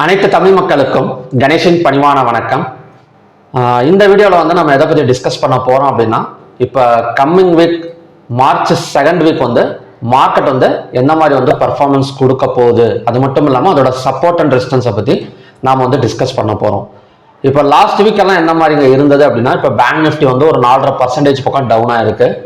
அனைத்து தமிழ் மக்களுக்கும் கணேஷின் பணிவான வணக்கம். இந்த வீடியோவில் வந்து நம்ம எதை பற்றி டிஸ்கஸ் பண்ண போகிறோம் அப்படின்னா, இப்போ coming week March 2nd week வந்து மார்க்கெட் வந்து என்ன மாதிரி வந்து பர்ஃபார்மன்ஸ் கொடுக்க போகுது, அது மட்டும் இல்லாமல் அதோட சப்போர்ட் அண்ட் ரெசிஸ்டன்ஸை பற்றி நாம் வந்து டிஸ்கஸ் பண்ண போகிறோம். இப்போ லாஸ்ட் வீக் எல்லாம் என்ன மாதிரிங்க இருந்தது அப்படின்னா, இப்போ பேங்க் நிஃப்டி வந்து ஒரு 4.5% பக்கம் டவுனாக இருக்குது.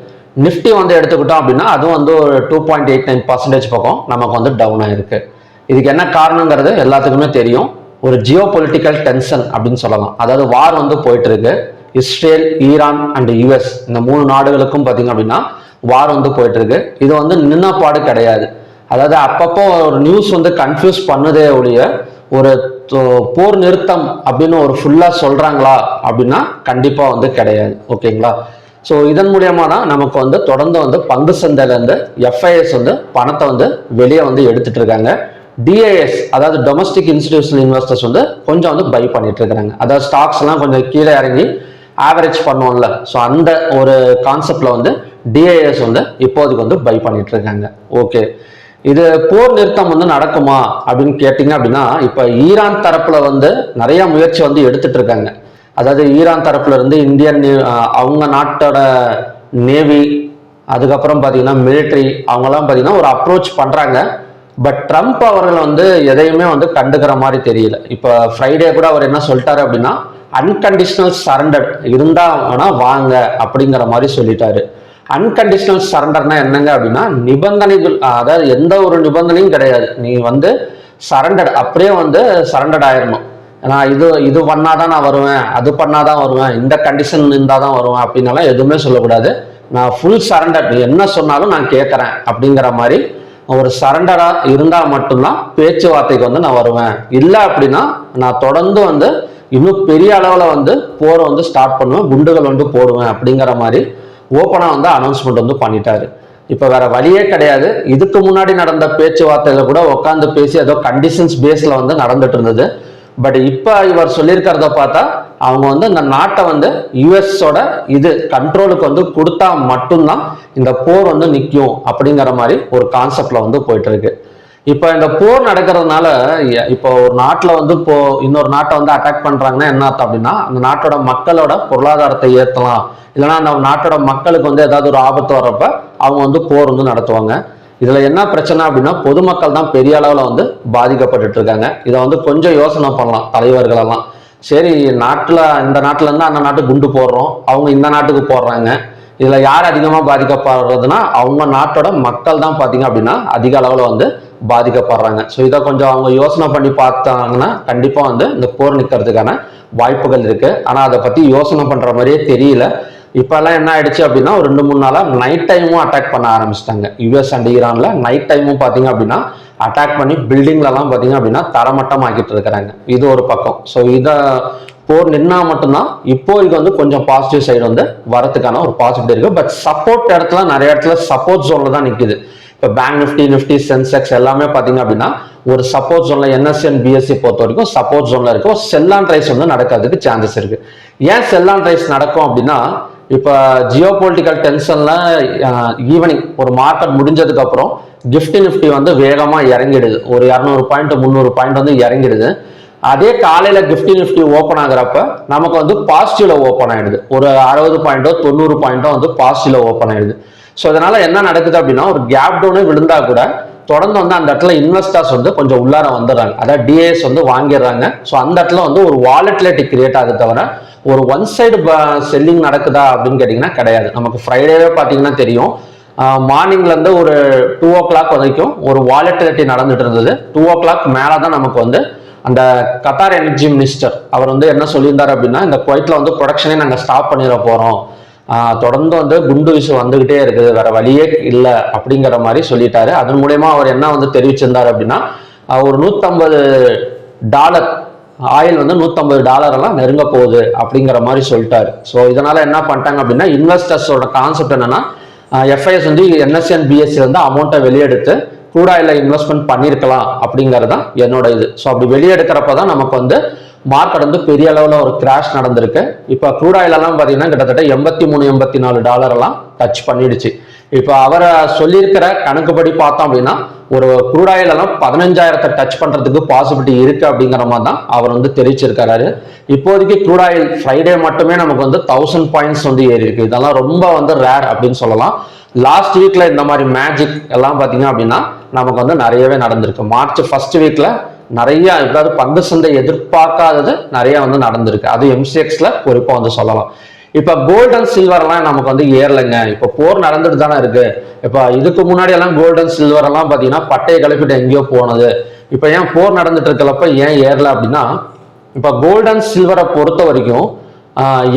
நிஃப்டி வந்து எடுத்துக்கிட்டோம் அப்படின்னா அதுவும் வந்து ஒரு 2.89% பக்கம் நமக்கு வந்து டவுனாக இருக்குது. இதுக்கு என்ன காரணங்கிறது எல்லாத்துக்குமே தெரியும். ஒரு ஜியோ பொலிட்டிக்கல் டென்ஷன் அப்படின்னு சொல்லலாம். அதாவது வார் வந்து போயிட்டு இருக்கு. இஸ்ரேல், ஈரான் அண்ட் யுஎஸ் இந்த 3 நாடுகளுக்கும் பார்த்தீங்க அப்படின்னா வார் வந்து போயிட்டு இருக்கு. இது வந்து நின்னப்பாடு கிடையாது. அதாவது அப்பப்போ ஒரு நியூஸ் வந்து கன்ஃபியூஸ் பண்ணுதே ஒழிய ஒரு போர் நிறுத்தம் அப்படின்னு ஒரு ஃபுல்லாக சொல்றாங்களா அப்படின்னா கண்டிப்பாக வந்து கிடையாது. ஓகேங்களா? ஸோ இதன் மூலியமா தான் நமக்கு வந்து தொடர்ந்து வந்து பங்கு சந்தையிலேருந்து எஃப்ஐஎஸ் வந்து பணத்தை வந்து வெளியே வந்து எடுத்துட்டு இருக்காங்க. டிஐஎஸ் அதாவது டொமஸ்டிக் இன்ஸ்டிடியூஷனல் இன்வெஸ்டர்ஸ் வந்து கொஞ்சம் வந்து பை பண்ணிட்டு இருக்காங்க. அதாவது ஸ்டாக்ஸ் எல்லாம் கொஞ்சம் கீழே இறங்கி ஆவரேஜ் பண்ணுவோம்ல, ஸோ அந்த ஒரு கான்செப்ட்ல வந்து டிஐஎஸ் வந்து இப்போதைக்கு வந்து பை பண்ணிட்டு இருக்காங்க. ஓகே, இது போர் நிறுத்தம் வந்து நடக்குமா அப்படின்னு கேட்டீங்க அப்படின்னா, இப்போ ஈரான் தரப்புல வந்து நிறைய முயற்சி வந்து எடுத்துட்டு இருக்காங்க. அதாவது ஈரான் தரப்புல இருந்து இந்தியன் அவங்க நாட்டோட நேவி, அதுக்கப்புறம் பார்த்தீங்கன்னா மிலிட்ரி, அவங்கெல்லாம் பார்த்தீங்கன்னா ஒரு அப்ரோச் பண்றாங்க. பட் ட்ரம்ப் அவர்கள் வந்து எதையுமே வந்து கண்டுக்கிற மாதிரி தெரியல. இப்போ ஃப்ரைடே கூட அவர் என்ன சொல்லிட்டாரு அப்படின்னா, அன்கண்டிஷனல் சரண்டர் இருந்தா வேணா வாங்க அப்படிங்கிற மாதிரி சொல்லிட்டாரு. அன்கண்டிஷனல் சரண்டர்னா என்னங்க அப்படின்னா, நிபந்தனைகள், அதாவது எந்த ஒரு நிபந்தனையும் கிடையாது. நீ வந்து சரண்டர் அப்படியே வந்து சரண்டர் ஆயிடணும். நான் இது பண்ணாதான் நான் வருவேன், அது பண்ணாதான் வருவேன், இந்த கண்டிஷன் இருந்தால் தான் வருவேன் அப்படின்னாலாம் எதுவுமே சொல்லக்கூடாது. நான் ஃபுல் சரண்டர், நீ என்ன சொன்னாலும் நான் கேட்குறேன் அப்படிங்கிற மாதிரி ஒரு சரண்டரா இருந்தால் மட்டும்தான் பேச்சுவார்த்தைக்கு வந்து நான் வருவேன். இல்லை அப்படின்னா நான் தொடர்ந்து வந்து இன்னும் பெரிய அளவில் வந்து போரை வந்து ஸ்டார்ட் பண்ணுவேன், குண்டுகள் வந்து போடுவேன் அப்படிங்கிற மாதிரி ஓப்பனாக வந்து அனௌன்ஸ்மெண்ட் வந்து பண்ணிட்டாரு. இப்போ வேற வழியே கிடையாது. இதுக்கு முன்னாடி நடந்த பேச்சுவார்த்தையில கூட உட்காந்து பேசி ஏதோ கண்டிஷன்ஸ் பேஸ்ல வந்து நடந்துட்டு இருந்தது. பட் இப்போ இவர் சொல்லியிருக்கிறத பார்த்தா அவங்க வந்து இந்த நாட்டை வந்து யுஎஸோட இது கண்ட்ரோலுக்கு வந்து கொடுத்தா மட்டும்தான் இந்த போர் வந்து நிற்கும் அப்படிங்கிற மாதிரி ஒரு கான்செப்ட்ல வந்து போயிட்டு இருக்கு. இப்போ இந்த போர் நடக்கிறதுனால இப்போ ஒரு நாட்டில் வந்து இப்போ இன்னொரு நாட்டை வந்து அட்டாக் பண்றாங்கன்னா என்ன அர்த்தம் அப்படின்னா, அந்த நாட்டோட மக்களோட பொருளாதாரத்தை ஏற்றலாம், இல்லைன்னா அந்த நாட்டோட மக்களுக்கு வந்து ஏதாவது ஒரு ஆபத்து வர்றப்ப அவங்க வந்து போர் வந்து நடத்துவாங்க. இதுல என்ன பிரச்சனை அப்படின்னா, பொதுமக்கள் தான் பெரிய அளவுல வந்து பாதிக்கப்பட்டு இருக்காங்க. இதை வந்து கொஞ்சம் யோசனை பண்ணலாம் தலைவர்கள் எல்லாம். சரி, நாட்டுல இந்த நாட்டுல இருந்து அந்த நாட்டுக்கு குண்டு போடுறோம், அவங்க இந்த நாட்டுக்கு போடுறாங்க, இதுல யார் அதிகமா பாதிக்கப்படுறதுன்னா அவங்க நாட்டோட மக்கள் தான் பாத்தீங்க அப்படின்னா அதிக அளவுல வந்து பாதிக்கப்படுறாங்க. ஸோ இதை கொஞ்சம் அவங்க யோசனை பண்ணி பார்த்தாங்கன்னா கண்டிப்பா வந்து இந்த போர் நிற்கிறதுக்கான வாய்ப்புகள் இருக்கு. ஆனா அதை பத்தி யோசனை பண்ற மாதிரியே தெரியல. இப்பெல்லாம் என்ன ஆயிடுச்சு அப்படின்னா, ஒரு 2-3 நாளா நைட் டைமும் அட்டாக் பண்ண ஆரம்பிச்சிட்டாங்க. யுஎஸ் அண்ட் ஈரான்ல நைட் டைமும் பாத்தீங்க அப்படின்னா அட்டாக் பண்ணி பில்டிங்லலாம் பாத்தீங்க அப்படின்னா தரமட்டம் ஆக்கிட்டு இருக்கிறாங்க. இது ஒரு பக்கம். ஸோ இதை போர் நின்னா மட்டும்தான் இப்போதைக்கு வந்து கொஞ்சம் பாசிட்டிவ் சைடு வந்து வரதுக்கான ஒரு பாசிபிலிட்டி இருக்கு. பட் சப்போர்ட் இடத்துல நிறைய இடத்துல சப்போர்ட் ஜோன்ல தான் நிற்குது. இப்போ பேங்க் நிஃப்டி, சென்செக்ஸ் எல்லாமே பாத்தீங்க அப்படின்னா ஒரு சப்போர்ட் ஜோன்ல, என்எஸ்சி அண்ட் பிஎஸ்சி பொறுத்த வரைக்கும் சப்போர்ட் ஜோன்ல இருக்கு. ஒரு செல் அண்ட் ரைஸ் வந்து நடக்கிறதுக்கு சான்சஸ் இருக்கு. ஏன் செல் அண்ட் ரைஸ் நடக்கும் அப்படின்னா, இப்போ ஜியோ பொலிட்டிக்கல் டென்ஷன்ல ஈவினிங் ஒரு மார்க்கெட் முடிஞ்சதுக்கு அப்புறம் நிஃப்டி வந்து வேகமா இறங்கிடுது. ஒரு 200 பாயிண்ட் 300 பாயிண்ட் வந்து இறங்கிடுது. அதே காலையில நிஃப்டி ஓப்பன் ஆகுறப்ப நமக்கு வந்து பாசிட்டிவ்ல ஓப்பன் ஆயிடுது. ஒரு 60 பாயிண்டோ 90 பாயிண்டோ வந்து பாசிட்டிவ்ல ஓப்பன் ஆயிடுது. ஸோ இதனால என்ன நடக்குது அப்படின்னா, ஒரு கேப் டவுனே விழுந்தா கூட தொடர்ந்து வந்து அந்த இடத்துல இன்வெஸ்டர்ஸ் வந்து கொஞ்சம் உள்ளார வந்துடுறாங்க. அதாவது டிஏஎஸ் வந்து வாங்கிடுறாங்க. ஸோ அந்த இடத்துல வந்து ஒரு வாலட்டிலிட்டி கிரியேட் ஆகுது தவிர ஒரு ஒன் சைடு செல்லிங் நடக்குதா அப்படின்னு கேட்டிங்கன்னா கிடையாது. நமக்கு ஃப்ரைடேவே பார்த்தீங்கன்னா தெரியும், மார்னிங்ல இருந்து ஒரு 2 o'clock வரைக்கும் ஒரு வாலட்டிலிட்டி நடந்துட்டு இருந்தது. 2 o'clock மேலே தான் நமக்கு வந்து அந்த கத்தார் எனர்ஜி மினிஸ்டர் அவர் வந்து என்ன சொல்லியிருந்தார் அப்படின்னா, இந்த குவைட்ல வந்து ப்ரொடக்ஷனே நாங்கள் ஸ்டாப் பண்ணிட போறோம், தொடர்ந்து வந்து குண்டு வீசு வந்துகிட்டே இருக்குது, வேற வழியே இல்லை அப்படிங்கிற மாதிரி சொல்லிட்டாரு. அதன் மூலயமா அவர் என்ன வந்து தெரிவிச்சிருந்தார் அப்படின்னா, ஒரு $150 ஆயில் வந்து $150 எல்லாம் நெருங்க போகுது அப்படிங்கிற மாதிரி சொல்லிட்டாரு. ஸோ இதனால என்ன பண்ணிட்டாங்க அப்படின்னா, இன்வெஸ்டர்ஸோட கான்செப்ட் என்னன்னா, எஃப்ஐஎஸ் வந்து என்எஸ்சி அண்ட் பிஎஸ்சி வந்து அமௌண்ட்டை வெளியெடுத்து க்ரூட் ஆயில இன்வெஸ்ட்மெண்ட் பண்ணியிருக்கலாம் அப்படிங்கிறது தான் என்னோட இது. ஸோ அப்படி வெளியெடுக்கிறப்ப தான் நமக்கு வந்து மார்க்கெட் வந்து பெரிய அளவில் ஒரு கிராஷ் நடந்திருக்கு. இப்போ க்ரூட் ஆயில் எல்லாம் பார்த்தீங்கன்னா கிட்டத்தட்ட $83-84 எல்லாம் டச் பண்ணிடுச்சு. இப்போ அவரை சொல்லியிருக்கிற கணக்குப்படி பார்த்தோம் அப்படின்னா ஒரு க்ரூட் ஆயில் எல்லாம் 15,000 டச் பண்றதுக்கு பாசிபிலிட்டி இருக்கு அப்படிங்கிற மாதிரி தான் அவர் வந்து தெரிவிச்சிருக்காரு. இப்போதைக்கு க்ரூட் ஆயில் ஃப்ரைடே மட்டுமே நமக்கு வந்து 1000 பாயிண்ட்ஸ் வந்து ஏறி இருக்கு. இதெல்லாம் ரொம்ப வந்து ரேர் அப்படின்னு சொல்லலாம். லாஸ்ட் வீக்ல இந்த மாதிரி மேஜிக் எல்லாம் பாத்தீங்க அப்படின்னா நமக்கு வந்து நிறையவே நடந்திருக்கு. மார்ச் ஃபர்ஸ்ட் வீக்ல நிறைய ஏதாவது பங்கு சந்தை எதிர்பார்க்காதது நிறைய வந்து நடந்திருக்கு. அது எம்சிஎக்ஸ்ல குறிப்பா வந்து சொல்லலாம். இப்ப கோல்டு அண்ட் சில்வர் எல்லாம் நமக்கு வந்து ஏறலைங்க. இப்ப போர் நடந்துட்டு தானே இருக்கு. இப்ப இதுக்கு முன்னாடி எல்லாம் கோல்டு அண்ட் சில்வர் எல்லாம் பாத்தீங்கன்னா பட்டையை கிளப்பிட்டு எங்கேயோ போனது. இப்ப ஏன் போர் நடந்துட்டு இருக்கிறப்ப ஏன் ஏறல அப்படின்னா, இப்ப கோல்டு அண்ட் சில்வரை பொறுத்த வரைக்கும்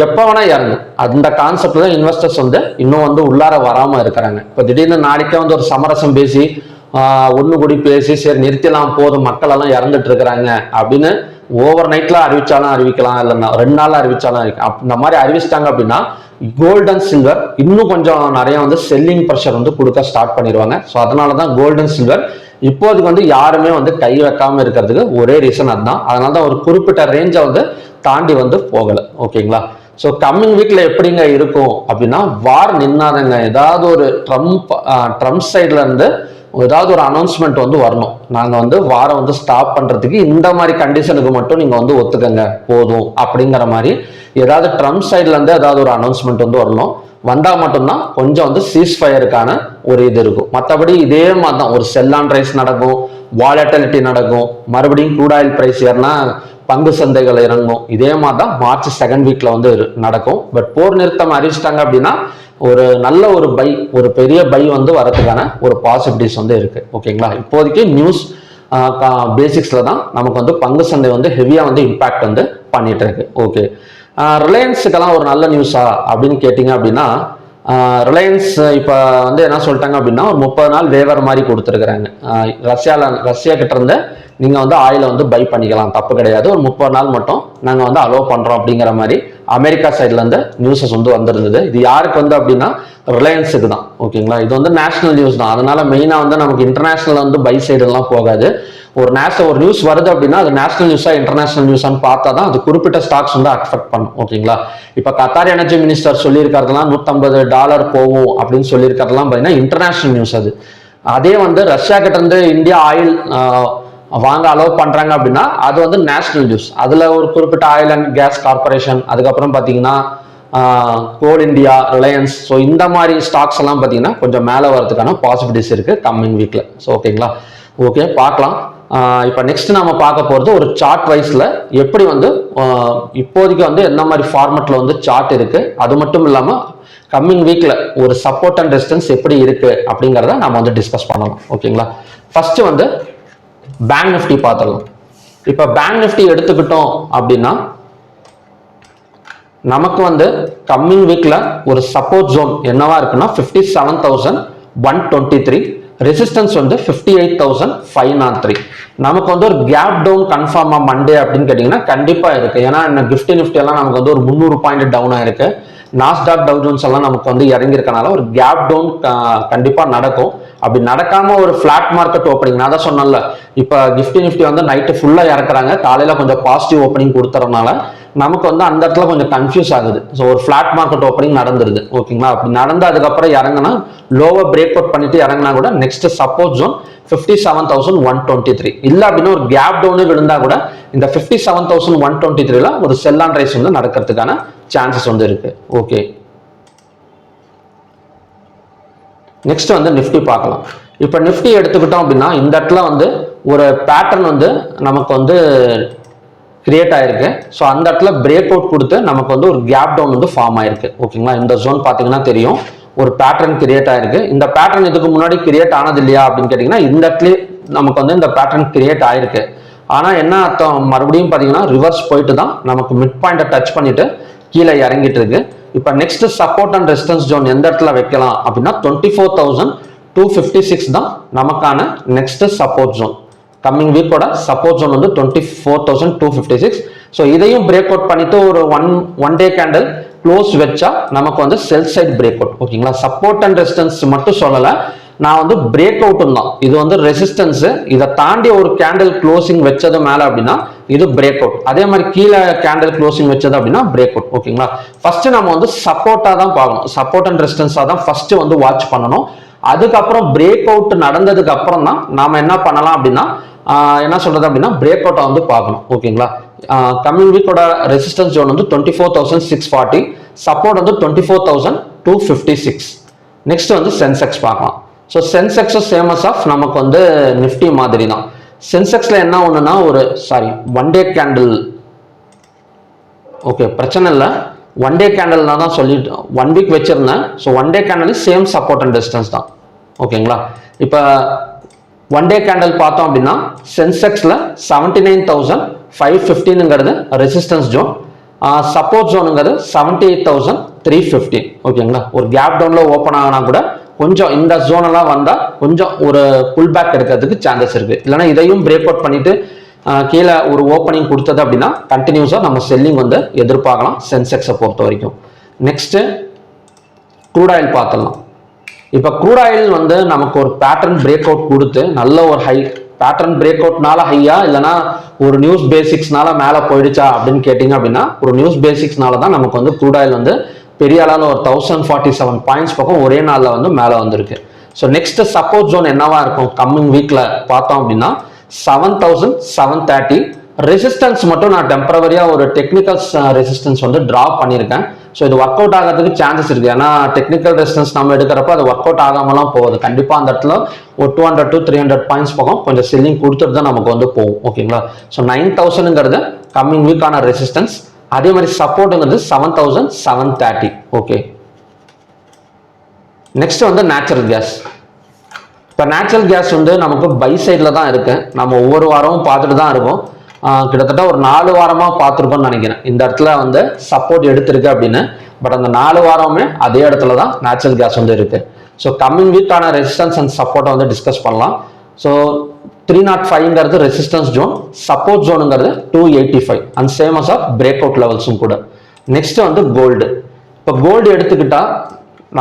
எப்ப வேணா இறங்கும். அந்த கான்செப்ட்ல தான் இன்வெஸ்டர்ஸ் வந்து இன்னும் வந்து உள்ளார வராம இருக்கிறாங்க. இப்ப திடீர்னு நாளைக்கே வந்து ஒரு சமரசம் பேசி ஒண்ணு கூடி பேசி சரி நிறுத்தலாம் போதும் மக்கள் எல்லாம் இறந்துட்டு இருக்கிறாங்க அப்படின்னு ஓவர் நைட்ல அறிவிச்சாலும் அறிவிக்கலாம், இல்லைன்னா 2 நாள் அறிவிச்சாலும் இந்த மாதிரி அறிவிச்சிட்டாங்க அப்படின்னா கோல்டு அண்ட் சில்வர் இன்னும் கொஞ்சம் நிறைய வந்து செல்லிங் ப்ரெஷர் வந்து கொடுக்க ஸ்டார்ட் பண்ணிடுவாங்க. ஸோ அதனாலதான் கோல்டு அண்ட் சில்வர் இப்போதைக்கு வந்து யாருமே வந்து கை வைக்காம இருக்கிறதுக்கு ஒரே ரீசன் அதுதான். அதனாலதான் ஒரு குறிப்பிட்ட ரேஞ்சை வந்து தாண்டி வந்து போகல. ஓகேங்களா? ஸோ கம்மிங் வீக்ல எப்படிங்க இருக்கும் அப்படின்னா, வார் நின்னாதங்க. ஏதாவது ஒரு ட்ரம்ப் சைட்ல இருந்து ஏதாவது ஒரு அனௌன்ஸ்மெண்ட் வந்து வரணும். நாங்க வந்து வாரம் வந்து ஸ்டாப் பண்றதுக்கு இந்த மாதிரி கண்டிஷனுக்கு மட்டும் நீங்க வந்து ஒத்துக்கங்க போதும் அப்படிங்கிற மாதிரி ஏதாவது ட்ரம்ப் சைட்ல இருந்து ஏதாவது ஒரு அனௌன்ஸ்மெண்ட் வந்து வரணும். வந்தா மட்டும்தான் கொஞ்சம் வந்து சீஸ் ஃபயருக்கான ஒரு இது இருக்கும். மற்றபடி இதே மாதிரி தான் ஒரு செல் ஆன் ரைஸ் நடக்கும், வாலட்டிலிட்டி நடக்கும், மறுபடியும் க்ரூட் ஆயில் பிரைஸ் ஏறினா பங்கு சந்தைகள் இறங்கும். இதே மாதிரி தான் மார்ச் 2nd வீக்ல வந்து நடக்கும். பட் போர் நிறுத்தம் அறிவிச்சிட்டாங்க அப்படின்னா ஒரு நல்ல ஒரு பை, ஒரு பெரிய பை வந்து வரதுக்கான ஒரு பாசிபிலிட்டிஸ் வந்து இருக்கு. ஓகேங்களா? இப்போதைக்கு நியூஸ் பேசிக்ஸ்ல தான் நமக்கு வந்து பங்கு சந்தை வந்து ஹெவியா வந்து இம்பாக்ட் வந்து பண்ணிட்டு இருக்கு. ஓகே, ரிலையன்ஸுக்கெல்லாம் ஒரு நல்ல நியூஸா அப்படின்னு கேட்டீங்க அப்படின்னா, ரிலையன்ஸ் இப்போ வந்து என்ன சொல்லிட்டாங்க அப்படின்னா ஒரு 30 நாள் வேவர் மாதிரி கொடுத்துருக்குறாங்க. ரஷ்யா கிட்ட இருந்து நீங்க வந்து ஆயில வந்து பை பண்ணிக்கலாம், தப்பு கிடையாது, ஒரு 30 நாள் மட்டும் நாங்க வந்து அலோவ் பண்றோம் அப்படிங்கிற மாதிரி அமெரிக்கா சைட்ல இருந்து நியூஸஸ் வந்து வந்திருந்தது. இது யாருக்கு வந்து அப்படின்னா ரிலையன்ஸுக்கு தான். ஓகேங்களா? இது வந்து நேஷனல் நியூஸ் தான். அதனால மெயினா வந்து நமக்கு இன்டர்நேஷனல் வந்து பை சைடு எல்லாம் போகாது. ஒரு நியூஸ் வருது அப்படின்னா அது நேஷனல் நியூஸா இன்டர்நேஷனல் நியூஸான்னு பார்த்தா தான் அது குறிப்பிட்ட ஸ்டாக்ஸ் வந்து அஃபெக்ட் பண்ணும். ஓகேங்களா? இப்ப கத்தார் எனர்ஜி மினிஸ்டர் சொல்லியிருக்கிறதுலாம் $150 போகும் அப்படின்னு சொல்லியிருக்கிறதுலாம் பார்த்தீங்கன்னா இன்டர்நேஷனல் நியூஸ். அதே வந்து ரஷ்யா கிட்ட இருந்து இந்தியா ஆயில் வாங்க அலோவ் பண்றாங்க அப்படின்னா அது வந்து நேஷனல் நியூஸ். அதுல ஒரு குறிப்பிட்ட ஆயில் அண்ட் கேஸ் கார்பரேஷன், அதுக்கப்புறம் பாத்தீங்கன்னா கோல் இந்தியா, ரிலையன்ஸ், ஸோ இந்த மாதிரி ஸ்டாக்ஸ் எல்லாம் பாத்தீங்கன்னா கொஞ்சம் மேலே வரதுக்கான பாசிபிலிட்டிஸ் இருக்கு கம்மிங் வீக்ல. ஸோ ஓகேங்களா? ஓகே, பார்க்கலாம். இப்போ நெக்ஸ்ட் நம்ம பார்க்க போறது ஒரு சார்ட் வைஸ்ல எப்படி வந்து இப்போதைக்கு வந்து என்ன மாதிரி ஃபார்மெட்ல வந்து சார்ட் இருக்கு, அது மட்டும் இல்லாம கம்மிங் வீக்ல ஒரு சப்போர்ட் அண்ட் ரெசிஸ்டன்ஸ் எப்படி இருக்கு அப்படிங்கிறத நம்ம வந்து டிஸ்கஸ் பண்ணலாம். ஓகேங்களா? ஃபர்ஸ்ட் வந்து பேங்க் நிஃப்டி பார்த்துடலாம். இப்ப பேங்க் நிஃப்டி எடுத்துக்கிட்டோம் அப்படின்னா நமக்கு வந்து கம்மிங் வீக்ல ஒரு சப்போர்ட் ஜோன் என்னவா இருக்குன்னா 57,123, ரெசிஸ்டன்ஸ் வந்து 58,503. நமக்கு வந்து ஒரு கேப் டவுன் கன்ஃபார்மா மண்டே அப்படின்னு கேட்டீங்கன்னா கண்டிப்பா இருக்கு. ஏன்னா நிஃப்டி எல்லாம் நமக்கு வந்து ஒரு 300 பாயிண்ட் டவுன் ஆயிருக்கு. நாஸ்டாக் டவ் ஜோன்ஸ் எல்லாம் நமக்கு வந்து இறங்கியிருக்கனால ஒரு கேப் டவுன் கண்டிப்பா நடக்கும். அப்படி நடக்காம ஒரு பிளாட் மார்க்கெட் ஓப்பனிங், நான் தான் சொன்னேன்ல, இப்ப நிஃப்டி வந்து நைட்டு ஃபுல்லா இறக்குறாங்க, காலையில கொஞ்சம் பாசிட்டிவ் ஓப்பனிங் கொடுத்துறதுனால நமக்கு வந்து அந்த இடத்துல கொஞ்சம் கன்ஃபியூஸ் ஆகுது. ஸோ ஒரு பிளாட் மார்க்கெட் ஓப்பனிங் நடந்துருது. ஓகேங்களா? அப்படி நடந்து அதுக்கப்புறம் இறங்கினா லோவர் பிரேக் அவுட் பண்ணிட்டு இறங்கினா கூட நெக்ஸ்ட் சப்போர்ட் ஜோன் 57,123. இல்ல அப்படின்னா ஒரு கேப் டவுனே விழுந்தா கூட இந்த 57,123ல ஒரு செல் ஆன் ரைஸ் வந்து நடக்கிறதுக்கான சான்சஸ் வந்து இருக்கு. ஓகே, நெக்ஸ்ட் வந்து நிஃப்டி பார்க்கலாம். இப்ப நிஃப்டி எடுத்துக்கிட்டோம் அப்படின்னா இந்த இடத்துல வந்து ஒரு பேட்டர்ன் வந்து நமக்கு வந்து கிரியேட் ஆயிருக்கு. ஸோ அந்த இடத்துல பிரேக் அவுட் கொடுத்து நமக்கு வந்து ஒரு கேப் டவுன் வந்து ஃபார்ம் ஆயிருக்கு. ஓகேங்களா? இந்த ஜோன் பார்த்தீங்கன்னா தெரியும், ஒரு பேட்டர்ன் கிரியேட் ஆயிருக்கு. இந்த பேட்டர்ன் இதுக்கு முன்னாடி கிரியேட் ஆனது இல்லையா அப்படின்னு கேட்டீங்கன்னா இந்த இடத்துல நமக்கு வந்து இந்த பேட்டர்ன் கிரியேட் ஆயிருக்கு. ஆனா என்ன அர்த்தம், மறுபடியும் பார்த்தீங்கன்னா ரிவர்ஸ் போயிட்டு தான் நமக்கு மிட் பாயிண்ட்டை டச் பண்ணிட்டு கீழே இறங்கிட்டு இருக்கு. இப்போ next support and resistance zone எந்த இடத்துல வைக்கலாம் அப்படின்னா 24,256 தான் நமக்கான நெக்ஸ்ட் சப்போர்ட் ஜோன். கம்மிங் வீக்கோட சப்போர்ட் ஜோன் வந்து 24,256. ஸோ இதையும் பிரேக் அவுட் பண்ணிட்டு ஒரு ஒன் டே கேண்டில் க்ளோஸ் வச்சா நமக்கு வந்து செல் சைட் பிரேக் அவுட். ஓகேங்களா? சப்போர்ட் அண்ட் ரெசிஸ்டன்ஸ் மட்டும் சொல்லல, நான் வந்து பிரேக் அவுட் தான், இது வந்து ரெசிஸ்டன்ஸ். இதை தாண்டி ஒரு கேண்டில் க்ளோசிங் வச்சது மேல அப்படின்னா இது பிரேக் அவுட். அதே மாதிரி கீழே கேண்டில் க்ளோசிங் வச்சது அப்படின்னா பிரேக் அவுட். ஓகேங்களா, ஃபர்ஸ்ட் நம்ம வந்து சப்போர்ட்டா தான் பார்க்கணும், சப்போர்ட் அண்ட் ரெசிஸ்டன்ஸா தான் ஃபர்ஸ்ட் வந்து வாட்ச் பண்ணணும். அதுக்கப்புறம் பிரேக் அவுட் நடந்ததுக்கு அப்புறம் தான் நாம என்ன பண்ணலாம் அப்படின்னா என்ன சொல்றது அப்படின்னா பிரேக் அவுட்டை வந்து பார்க்கணும். ஓகேங்களா, கம்மிங் வீக்கோட ரெசிஸ்டன்ஸ் ஜோன் வந்து 24,640, சப்போர்ட் வந்து 24,256. நெக்ஸ்ட் வந்து சென்செக்ஸ் பார்க்கலாம். ஸோ சென்செக்ஸ் சேமஸ் ஆஃப் நமக்கு வந்து நிஃப்டி மாதிரி தான். சென்செக்ஸ்ல என்ன ஒண்ணுன்னா ஒன் டே கேண்டில். ஓகே, பிரச்சனை இல்லை, ஒன் டே கேண்டில் தான் சொல்லிட்டு 1 வீக் வச்சிருந்தேன். So one day candle same support and resistance தான். ஓகேங்களா, இப்போ ஒன் டே கேண்டில் பார்த்தோம் அப்படின்னா சென்செக்ஸ்ல 79,515ங்கிறது ரெசிஸ்டன்ஸ் ஜோன், சப்போர்ட் ஜோனுங்கிறது 78,350. ஓகேங்களா, ஒரு கேப் டவுன்ல ஓப்பன் ஆகினா கூட கொஞ்சம் இந்த ஜோன் எல்லாம் வந்தா கொஞ்சம் ஒரு புல் பேக் எடுக்கிறதுக்கு சான்சஸ் இருக்கு. இல்லைன்னா இதையும் பிரேக் அவுட் பண்ணிட்டு கீழே ஒரு ஓப்பனிங் கொடுத்தது அப்படின்னா கண்டினியூஸா நம்ம செல்லிங் வந்து எதிர்பார்க்கலாம் சென்செக்ஸை பொறுத்த வரைக்கும். நெக்ஸ்ட் க்ரூட் ஆயில் பார்த்துடலாம். இப்போ க்ரூட் ஆயில் வந்து நமக்கு ஒரு பேட்டர்ன் பிரேக் அவுட் கொடுத்து நல்ல ஒரு ஹை பேட்டர்ன் பிரேக் அவுட்னால ஹையா இல்லைன்னா ஒரு நியூஸ் பேசிக்ஸ்னால மேலே போயிடுச்சா அப்படின்னு கேட்டிங்க அப்படின்னா ஒரு நியூஸ் பேசிக்ஸ்னால தான் நமக்கு வந்து க்ரூட் ஆயில் வந்து பெரிய அளவில் ஒரு 1047 பாயிண்ட்ஸ் பக்கம் ஒரே நாளில் வந்து மேலே வந்திருக்கு. ஸோ நெக்ஸ்ட் சப்போர்ட் ஜோன் என்னவா இருக்கும் கம்மிங் வீக்ல பார்த்தோம் அப்படின்னா 7,730. ரெசிஸ்டன்ஸ் மட்டும் நான் டெம்பரவரியா ஒரு டெக்னிக்கல் ரெசிஸ்டன்ஸ் வந்து டிரா பண்ணியிருக்கேன். ஸோ இது ஒர்க் அவுட் ஆகிறதுக்கு சான்சஸ் இருக்கு. ஏன்னா டெக்னிக்கல் ரெசிஸ்டன்ஸ் நம்ம எடுக்கிறப்ப அது ஒர்க் அவுட் ஆகாமலாம் போகுது. கண்டிப்பா அந்த இடத்துல ஒரு 200 to 300 பாயிண்ட்ஸ் பக்கம் கொஞ்சம் செல்லிங் கொடுத்துட்டு தான் நமக்கு வந்து போகும். ஓகேங்களா, ஸோ 9,000ங்கிறது கம்மிங் வீக்கான ரெசிஸ்டன்ஸ். அதே மாதிரி சப்போர்ட்டுங்கிறது 7,730. ஓகே, நெக்ஸ்ட் வந்து நேச்சுரல் கேஸ். இப்போ நேச்சுரல் கேஸ் வந்து நமக்கு பை சைடில் தான் இருக்கு. நம்ம ஒவ்வொரு வாரமும் பார்த்துட்டு தான் இருக்கோம். கிட்டத்தட்ட ஒரு 4 வாரமா பார்த்துருக்கோம்னு நினைக்கிறேன் இந்த இடத்துல வந்து சப்போர்ட் எடுத்திருக்கு அப்படின்னு. பட் அந்த 4 வாரமுமே அதே இடத்துல தான் நேச்சுரல் கேஸ் வந்து இருக்கு. ஸோ கம்மிங் வீக்கான ரெசிஸ்டன்ஸ் அண்ட் சப்போர்ட்டை வந்து டிஸ்கஸ் பண்ணலாம். ஸோ 305ங்கிறது ரெசிஸ்டன்ஸ் ஜோன், சப்போர்ட் ஜோனுங்கிறது 285 and same as of breakout லெவல்ஸும் கூட. நெக்ஸ்ட் வந்து கோல்டு. இப்போ கோல்டு எடுத்துக்கிட்டா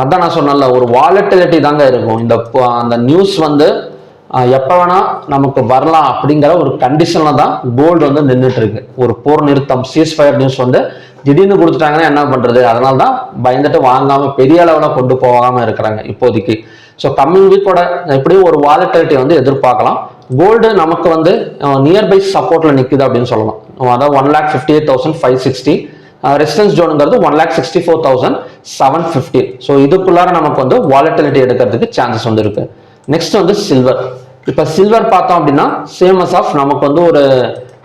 அதான் நான் சொன்னல ஒரு வாலட்டிலிட்டி தாங்க இருக்கும். அந்த நியூஸ் வந்து எப்போ வேணா நமக்கு வரலாம் அப்படிங்கிற ஒரு கண்டிஷன்ல தான் கோல்டு வந்து நின்றுட்டு இருக்கு. ஒரு போர் நிறுத்தம் சீஸ்ஃபயர் நியூஸ் வந்து திடீர்னு கொடுத்துட்டாங்கன்னா என்ன பண்றது, அதனால தான் பயந்துட்டு வாங்காம பெரிய அளவில் கொண்டு போகாம இருக்கிறாங்க இப்போதைக்கு. ஸோ கம்மிங் வீக்கோட எப்படியும் ஒரு வாலட்டிலிட்டி வந்து எதிர்பார்க்கலாம். கோல்டு நமக்கு வந்து நியர்பை சப்போர்ட்ல நிற்குது அப்படின்னு சொல்லலாம். அதாவது 1,58,560. ரெசிஸ்டன்ஸ் ஜோனுங்கிறது 1,64,750. ஸோ இதுக்குள்ளார நமக்கு வந்து வாலட்டிலிட்டி எடுக்கிறதுக்கு சான்சஸ் வந்து இருக்கு. நெக்ஸ்ட் வந்து சில்வர். இப்போ சில்வர் பார்த்தோம் அப்படின்னா சேமஸ் ஆஃப் நமக்கு வந்து ஒரு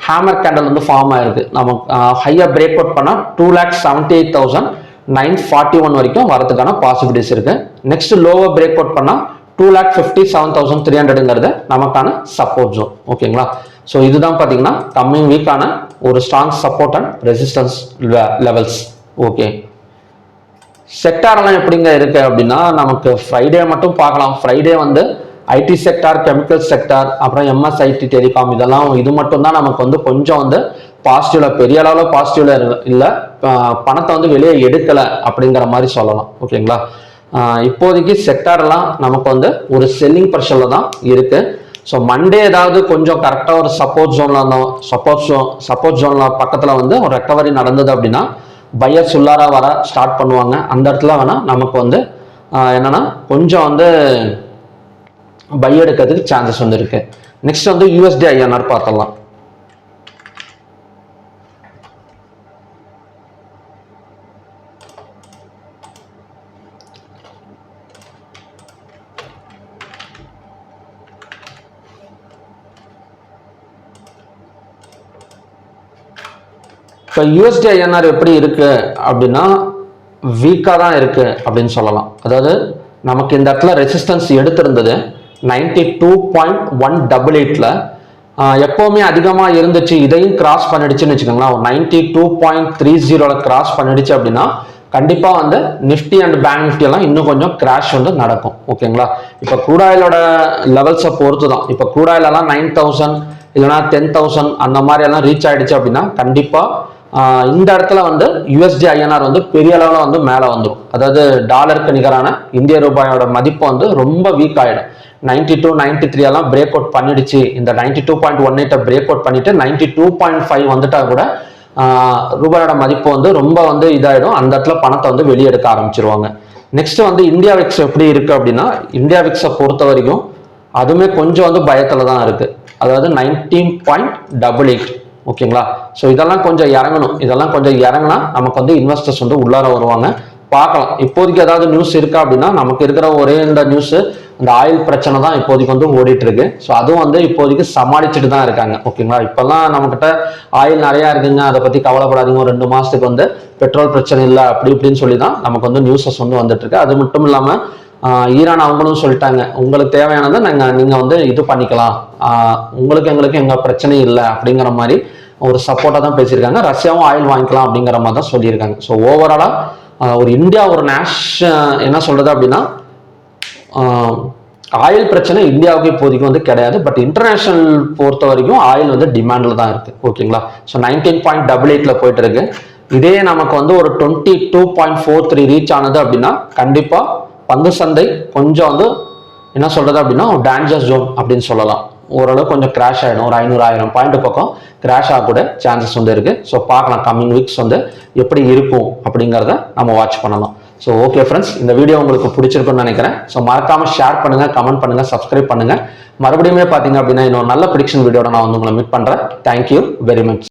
ஹேமர் கேண்டல் வந்து ஃபார்ம் ஆயிருக்கு. நமக்கு ஹையா பிரேக் அவுட் பண்ணால் 2,78,941 வரைக்கும் வரதுக்கான பாசிபிலிட்டிஸ் இருக்கு. நெக்ஸ்ட் லோவர் பிரேக் அவுட் பண்ணால் 2,57,300ங்கிறது நமக்கான சப்போர்ட் ஜோன். ஓகேங்களா, ஸோ இதுதான் பார்த்தீங்கன்னா கம்மிங் வீக்கான ஒரு strong support and resistance levels. Okay, செக்டார்லாம் எப்படிங்க இருக்கு அப்படின்னா நமக்கு ஃப்ரைடே மட்டும் பார்க்கலாம். ஃப்ரைடே வந்து ஐடி செக்டார், கெமிக்கல் செக்டார், அப்புறம் எம்எஸ்ஐடி, டெலிகாம் இதெல்லாம் இது மட்டும் தான் நமக்கு வந்து கொஞ்சம் வந்து பாசிட்டிவ்ல பெரிய அளவில் பாசிட்டிவ்ல இல்லை, பணத்தை வந்து வெளியே எடுக்கலை அப்படிங்கிற மாதிரி சொல்லலாம். ஓகேங்களா, இப்போதைக்கு செக்டார்லாம் நமக்கு வந்து ஒரு செல்லிங் ப்ரெஷர்ல தான் இருக்கு. ஸோ மண்டே ஏதாவது கொஞ்சம் கரெக்டாக ஒரு சப்போர்ட் ஜோன்ல இருந்தோம், சப்போர்ட் ஜோன்ல பக்கத்தில் வந்து ஒரு ரெக்கவரி நடந்தது அப்படின்னா பையர்ஸ் உள்ளார வர ஸ்டார்ட் பண்ணுவாங்க. அந்த இடத்துல வேணா நமக்கு வந்து என்னன்னா கொஞ்சம் வந்து பை எடுக்கிறதுக்கு சான்சஸ் வந்து இருக்கு. நெக்ஸ்ட் வந்து யூஎஸ்டி ஐஎன்ஆர் பார்த்தலாம். இப்போ யூஎஸ்டி ஐஎன்ஆர் எப்படி இருக்கு அப்படின்னா வீக்காக தான் இருக்கு அப்படின்னு சொல்லலாம். அதாவது நமக்கு இந்த இடத்துல ரெசிஸ்டன்ஸ் எடுத்திருந்தது 92.188ல எப்பவுமே அதிகமாக இருந்துச்சு. இதையும் கிராஸ் பண்ணிடுச்சுன்னு வச்சுக்கோங்களேன். 92.30ல கிராஸ் பண்ணிடுச்சு அப்படின்னா கண்டிப்பா வந்து நிஃப்டி அண்ட் பேங்க் நிஃப்டி எல்லாம் இன்னும் கொஞ்சம் கிராஷ் வந்து நடக்கும். ஓகேங்களா, இப்போ க்ரூட் ஆயிலோட லெவல்ஸை பொறுத்து தான். இப்போ க்ரூட் ஆயில் எல்லாம் 9,000 இல்லைன்னா 10,000 அந்த மாதிரி எல்லாம் ரீச் ஆயிடுச்சு அப்படின்னா கண்டிப்பா இந்த இடத்துல வந்து USD INR வந்து பெரிய அளவில் வந்து மேலே வந்துடும். அதாவது டாலருக்கு நிகரான இந்திய ரூபாயோட மதிப்பு வந்து ரொம்ப வீக் ஆகிடும். 92, 93 எல்லாம் பிரேக் அவுட் பண்ணிடுச்சு. இந்த 92.18 பிரேக் அவுட் பண்ணிட்டு 92.5 வந்துட்டா கூட ரூபாயோட மதிப்பு வந்து ரொம்ப வந்து இதாயிடும். அந்த இடத்துல பணத்தை வந்து வெளியெடுக்க ஆரம்பிச்சிருவாங்க. நெக்ஸ்ட் வந்து இந்தியா விக்ஸ் எப்படி இருக்கு அப்படின்னா, இந்தியா விக்ஸை பொறுத்த வரைக்கும் அதுவுமே கொஞ்சம் வந்து பயத்துல தான் இருக்கு. அதாவது 19.88. ஓகேங்களா? ஸோ இதெல்லாம் கொஞ்சம் இறங்கணும். இதெல்லாம் கொஞ்சம் இறங்கினா நமக்கு வந்து இன்வெஸ்டர்ஸ் வந்து உள்ளார வருவாங்க. பார்க்கலாம். இப்போதைக்கு ஏதாவது நியூஸ் இருக்கா அப்படின்னா, நமக்கு இருக்கிற ஒரே இந்த நியூஸ் இந்த ஆயில் பிரச்சனை தான் இப்போதைக்கு வந்து ஓடிட்டு இருக்கு. ஸோ அதுவும் வந்து இப்போதைக்கு சமாளிச்சுட்டு தான் இருக்காங்க. ஓகேங்களா? இப்பெல்லாம் நம்மகிட்ட ஆயில் நிறையா இருக்குங்க, அதை பத்தி கவலைப்படாதீங்க, ஒரு 2 மாசத்துக்கு வந்து பெட்ரோல் பிரச்சனை இல்லை அப்படி இப்படின்னு சொல்லி தான் நமக்கு வந்து நியூஸஸ் வந்து வந்துட்டு இருக்கு. அது மட்டும் இல்லாம ஈரான் அவங்களும் சொல்லிட்டாங்க, உங்களுக்கு தேவையானதை நீங்க வந்து இது பண்ணிக்கலாம், எங்களுக்கு எங்க பிரச்சனை இல்லை அப்படிங்கிற மாதிரி ஒரு சப்போர்ட்டா தான் பேசியிருக்காங்க. ரஷ்யாவும் ஆயில் வாங்கிக்கலாம் அப்படிங்கிற மாதிரி தான் சொல்லியிருக்காங்க. ஸோ ஓவராலா ஒரு இந்தியா ஒரு என்ன சொல்றது அப்படின்னா, ஆயில் பிரச்சனை இந்தியாவுக்கு இப்போதைக்கு வந்து கிடையாது. பட் இன்டர்நேஷனல் பொறுத்த வரைக்கும் ஆயில் வந்து டிமாண்ட்ல தான் இருக்கு. ஓகேங்களா? ஸோ 19.88 போயிட்டு இருக்கு. இதே நமக்கு வந்து ஒரு 22.43 ரீச் ஆனது அப்படின்னா கண்டிப்பா பங்கு சந்தை கொஞ்சம் வந்து என்ன சொல்றது அப்படின்னா டேஞ்சர் ஜோன் அப்படின்னு சொல்லலாம். ஓரளவு கொஞ்சம் கிராஷ் ஆகிடும். ஒரு 500-1000 பாயிண்ட் பக்கம் கிராஷ் ஆகக்கூட சான்சஸ் வந்து இருக்கு. ஸோ பார்க்கலாம் கம்மிங் வீக்ஸ் வந்து எப்படி இருக்கும் அப்படிங்கிறத நம்ம வாட்ச் பண்ணலாம். ஸோ ஓகே ஃப்ரெண்ட்ஸ், இந்த வீடியோ உங்களுக்கு பிடிச்சிருக்குன்னு நினைக்கிறேன். ஸோ மறக்காம ஷேர் பண்ணுங்க, கமெண்ட் பண்ணுங்க, சப்ஸ்கிரைப் பண்ணுங்க. மறுபடியுமே பார்த்தீங்க அப்படின்னா இன்னொரு நல்ல ப்ரிடிக்ஷன் வீடியோட நான் வந்து உங்களை மீட் பண்றேன். Thank you very much.